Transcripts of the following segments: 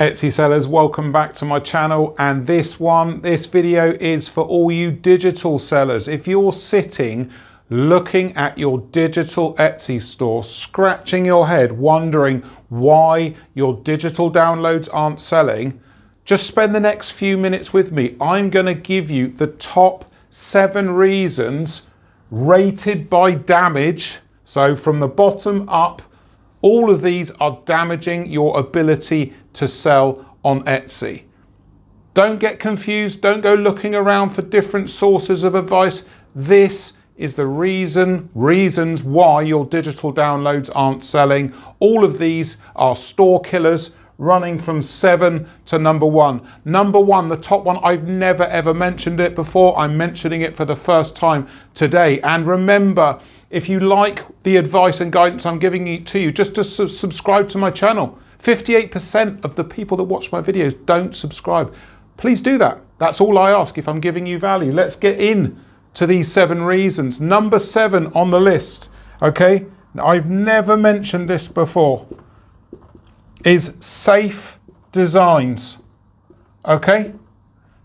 Etsy sellers, welcome back to my channel, and this video is for all you digital sellers. If you're sitting looking at your digital Etsy store, scratching your head wondering why your digital downloads aren't selling, just spend the next few minutes with me. I'm going to give you the top 7 reasons rated by damage, so from the bottom up. All of these are damaging your ability to sell on Etsy. Don't get confused. Don't go looking around for different sources of advice. This is the reasons why your digital downloads aren't selling. All of these are store killers, running from 7 to number 1. Number 1, the top one, I've never ever mentioned it before. I'm mentioning it for the first time today. And remember, if you like the advice and guidance I'm giving to you, just to subscribe to my channel. 58% of the people that watch my videos don't subscribe. Please do that. That's all I ask if I'm giving you value. Let's get in to these 7 reasons. Number 7 on the list, okay? Now, I've never mentioned this before, is safe designs, okay?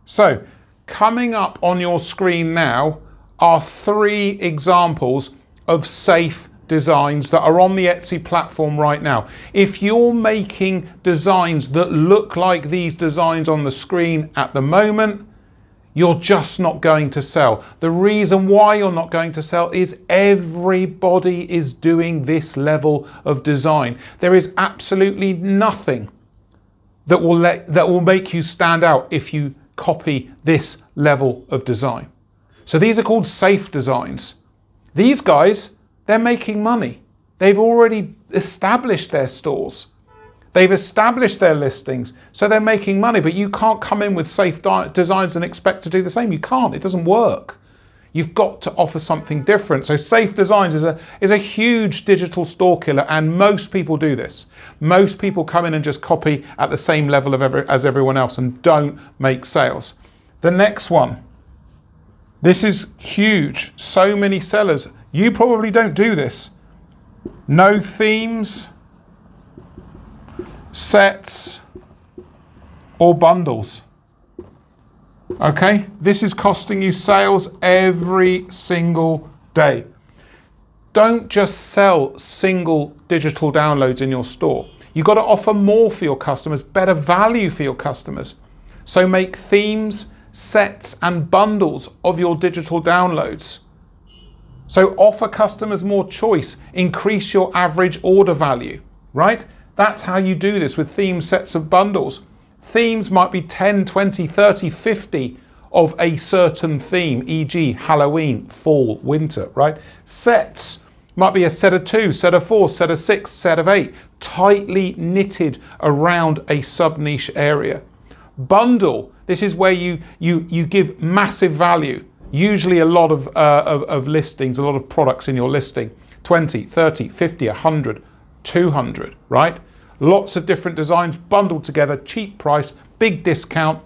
So, coming up on your screen now are 3 examples of safe designs that are on the Etsy platform right now. If you're making designs that look like these designs on the screen at the moment, you're just not going to sell. The reason why you're not going to sell is everybody is doing this level of design. There is absolutely nothing that will make you stand out if you copy this level of design. So these are called safe designs. These guys, they're making money. They've already established their stores. They've established their listings, so they're making money, but you can't come in with safe designs and expect to do the same. You can't, it doesn't work. You've got to offer something different. So safe designs is a huge digital store killer, and most people do this. Most people come in and just copy at the same level as everyone else and don't make sales. The next one, this is huge. So many sellers, you probably don't do this. No themes, sets, or bundles. Okay, this is costing you sales every single day. Don't just sell single digital downloads in your store. You've got to offer more for your customers, better value for your customers. So make themes, sets, and bundles of your digital downloads. So offer customers more choice, increase your average order value, right? That's how you do this with themes, sets, and bundles. Themes might be 10, 20, 30, 50 of a certain theme, e.g. Halloween, fall, winter, right? Sets might be a set of 2, set of 4, set of 6, set of 8, tightly knitted around a sub-niche area. Bundle, this is where you give massive value, usually a lot of listings, a lot of products in your listing, 20, 30, 50, 100, 200, right? Lots of different designs bundled together, cheap price, big discount,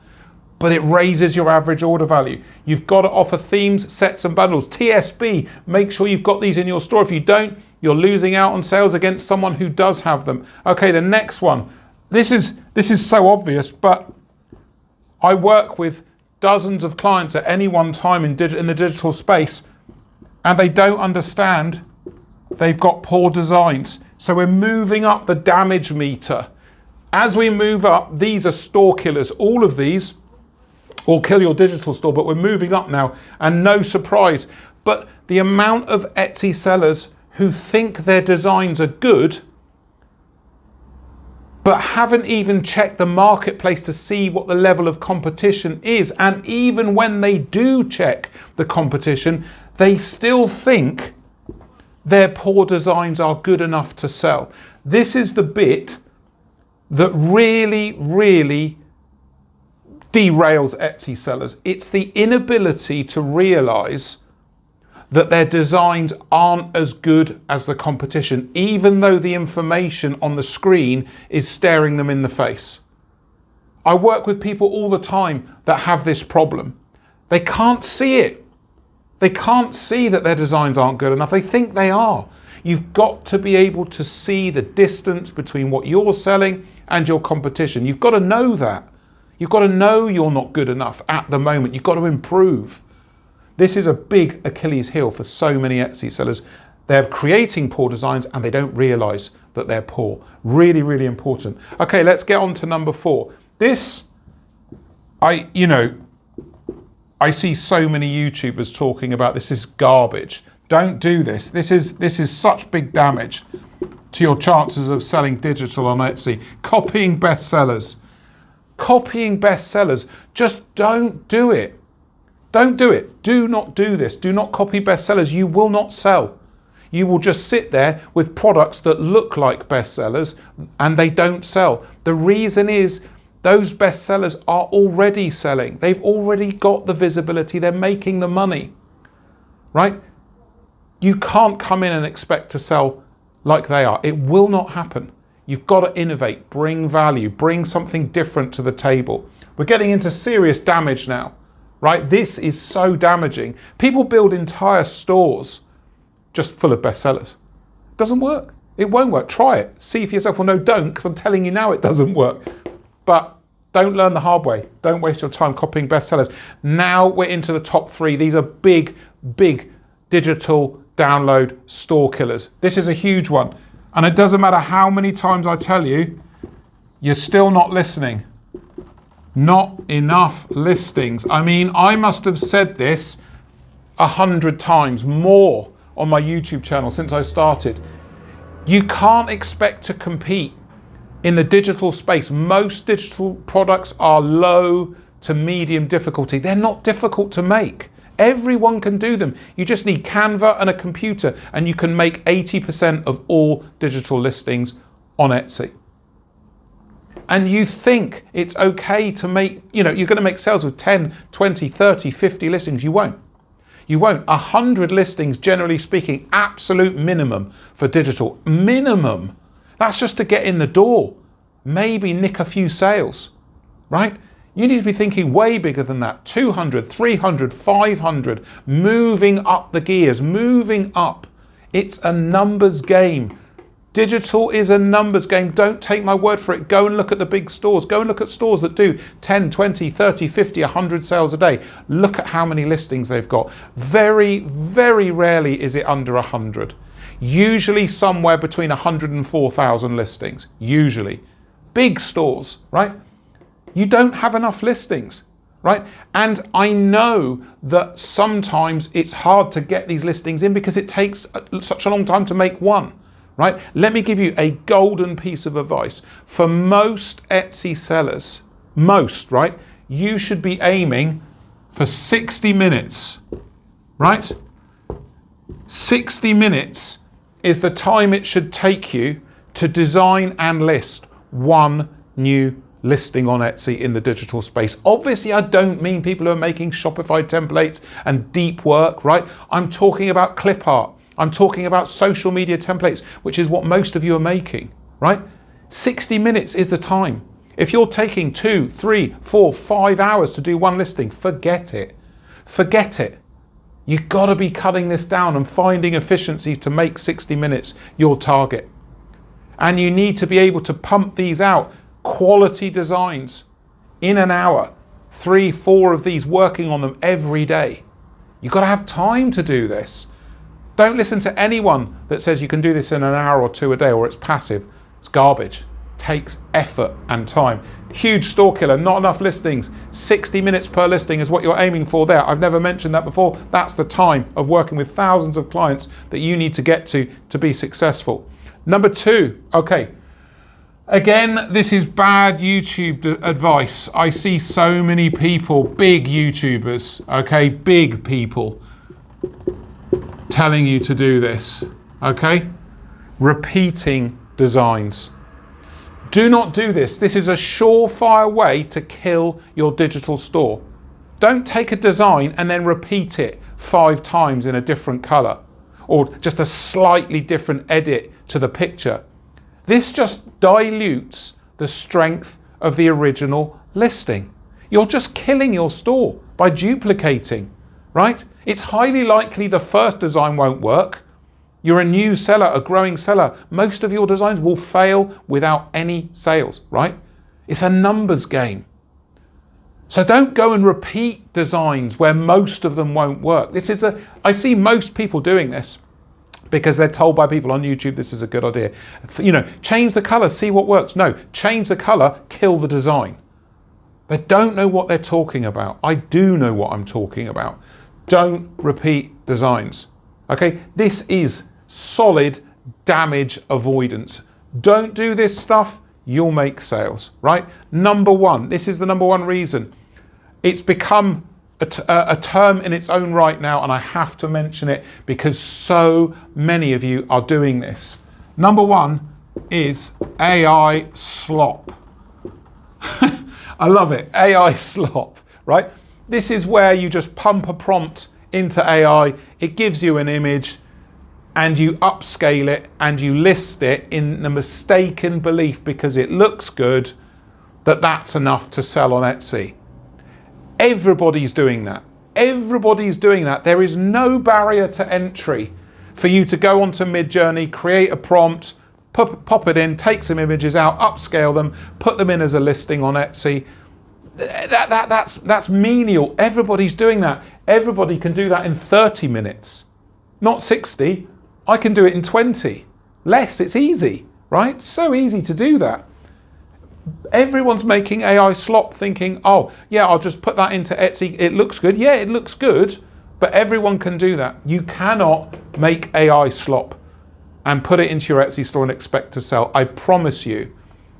but it raises your average order value. You've got to offer themes, sets, and bundles. TSB, make sure you've got these in your store. If you don't, you're losing out on sales against someone who does have them. Okay, the next one. This is so obvious, but I work with dozens of clients at any one time in the digital space, and they don't understand they've got poor designs. So we're moving up the damage meter. As we move up, these are store killers. All of these will kill your digital store, but we're moving up now, and no surprise. But the amount of Etsy sellers who think their designs are good, but haven't even checked the marketplace to see what the level of competition is. And even when they do check the competition, they still think their poor designs are good enough to sell. This is the bit that really, really derails Etsy sellers. It's the inability to realize that their designs aren't as good as the competition, even though the information on the screen is staring them in the face. I work with people all the time that have this problem. They can't see it. They can't see that their designs aren't good enough. They think they are. You've got to be able to see the distance between what you're selling and your competition. You've got to know that. You've got to know you're not good enough at the moment. You've got to improve. This is a big Achilles heel for so many Etsy sellers. They're creating poor designs and they don't realize that they're poor. Really, really important. Okay, let's get on to number 4. This, I see so many YouTubers talking about this is garbage. Don't do this. This is such big damage to your chances of selling digital on Etsy. Copying bestsellers. Copying bestsellers. Just don't do it. Don't do it. Do not do this. Do not copy bestsellers. You will not sell. You will just sit there with products that look like bestsellers and they don't sell. The reason is those bestsellers are already selling. They've already got the visibility. They're making the money, right? You can't come in and expect to sell like they are. It will not happen. You've got to innovate, bring value, bring something different to the table. We're getting into serious damage now, right? This is so damaging. People build entire stores just full of bestsellers. It doesn't work. It won't work. Try it. See for yourself. Well, no, don't, because I'm telling you now it doesn't work. But don't learn the hard way. Don't waste your time copying bestsellers. Now we're into the top 3. These are big, big digital download store killers. This is a huge one. And it doesn't matter how many times I tell you, you're still not listening. Not enough listings. I mean, I must have said this 100 times more on my YouTube channel since I started. You can't expect to compete in the digital space. Most digital products are low to medium difficulty. They're not difficult to make. Everyone can do them. You just need Canva and a computer and you can make 80% of all digital listings on Etsy. And you think it's okay to make, you're going to make sales with 10, 20, 30, 50 listings. You won't. You won't. 100 listings, generally speaking, absolute minimum for digital. Minimum. That's just to get in the door. Maybe nick a few sales, right? You need to be thinking way bigger than that. 200, 300, 500, moving up the gears, moving up. It's a numbers game. Digital is a numbers game. Don't take my word for it. Go and look at the big stores. Go and look at stores that do 10, 20, 30, 50, 100 sales a day. Look at how many listings they've got. Very, very rarely is it under 100. Usually somewhere between 100 and 4,000 listings. Usually. Big stores, right? You don't have enough listings, right? And I know that sometimes it's hard to get these listings in because it takes such a long time to make one. Right? Let me give you a golden piece of advice. For most Etsy sellers, right? You should be aiming for 60 minutes, right? 60 minutes is the time it should take you to design and list one new listing on Etsy in the digital space. Obviously, I don't mean people who are making Shopify templates and deep work, right? I'm talking about clip art. I'm talking about social media templates, which is what most of you are making, right? 60 minutes is the time. If you're taking 2, 3, 4, 5 hours to do one listing, forget it. Forget it. You've got to be cutting this down and finding efficiencies to make 60 minutes your target. And you need to be able to pump these out, quality designs, in an hour, 3, 4 of these, working on them every day. You've got to have time to do this. Don't listen to anyone that says you can do this in an hour or 2 a day or it's passive. It's garbage. It takes effort and time. Huge store killer, not enough listings. 60 minutes per listing is what you're aiming for there. I've never mentioned that before. That's the time of working with thousands of clients that you need to get to be successful. Number 2, okay. Again, this is bad YouTube advice. I see so many people, big YouTubers, okay, big people, telling you to do this, okay? Repeating designs. Do not do this. This is a surefire way to kill your digital store. Don't take a design and then repeat it 5 times in a different color or just a slightly different edit to the picture. This just dilutes the strength of the original listing. You're just killing your store by duplicating, right? It's highly likely the first design won't work, You're a new seller, a growing seller. Most of your designs will fail without any sales, right? It's a numbers game. So don't go and repeat designs where most of them won't work. I see most people doing this because they're told by people on YouTube this is a good idea. You know, change the color, see what works. No, change the color, kill the design. They don't know what they're talking about. I do know what I'm talking about. Don't repeat designs. Okay, this is solid damage avoidance. Don't do this stuff, you'll make sales, right? Number one, this is the number one reason. It's become a term in its own right now, and I have to mention it because so many of you are doing this. Number one is AI slop. I love it, AI slop, right? This is where you just pump a prompt into AI, it gives you an image, and you upscale it and you list it in the mistaken belief because it looks good that that's enough to sell on Etsy. Everybody's doing that. Everybody's doing that. There is no barrier to entry for you to go onto Midjourney, create a prompt, pop it in, take some images out, upscale them, put them in as a listing on Etsy. That's menial. Everybody's doing that. Everybody can do that in 30 minutes, not 60. I can do it in 20. Less, it's easy, right? So easy to do that. Everyone's making AI slop thinking, oh, yeah, I'll just put that into Etsy. It looks good. Yeah, it looks good, but everyone can do that. You cannot make AI slop and put it into your Etsy store and expect to sell. I promise you,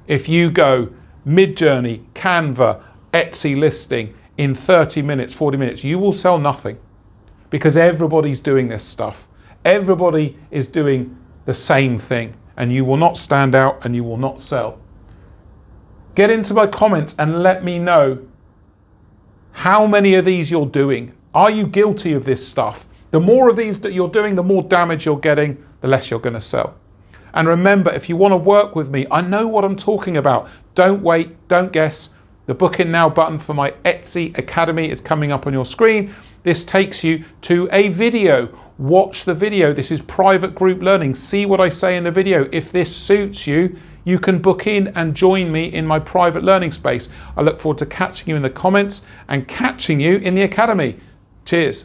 if you go Midjourney, Canva, Etsy listing in 30 minutes, 40 minutes, you will sell nothing because everybody's doing this stuff. Everybody is doing the same thing and you will not stand out and you will not sell. Get into my comments and let me know how many of these you're doing. Are you guilty of this stuff? The more of these that you're doing, the more damage you're getting, the less you're going to sell. And remember, if you want to work with me, I know what I'm talking about. Don't wait, don't guess. The Book In Now button for my Etsy Academy is coming up on your screen. This takes you to a video. Watch the video. This is private group learning. See what I say in the video. If this suits you, you can book in and join me in my private learning space. I look forward to catching you in the comments and catching you in the Academy. Cheers.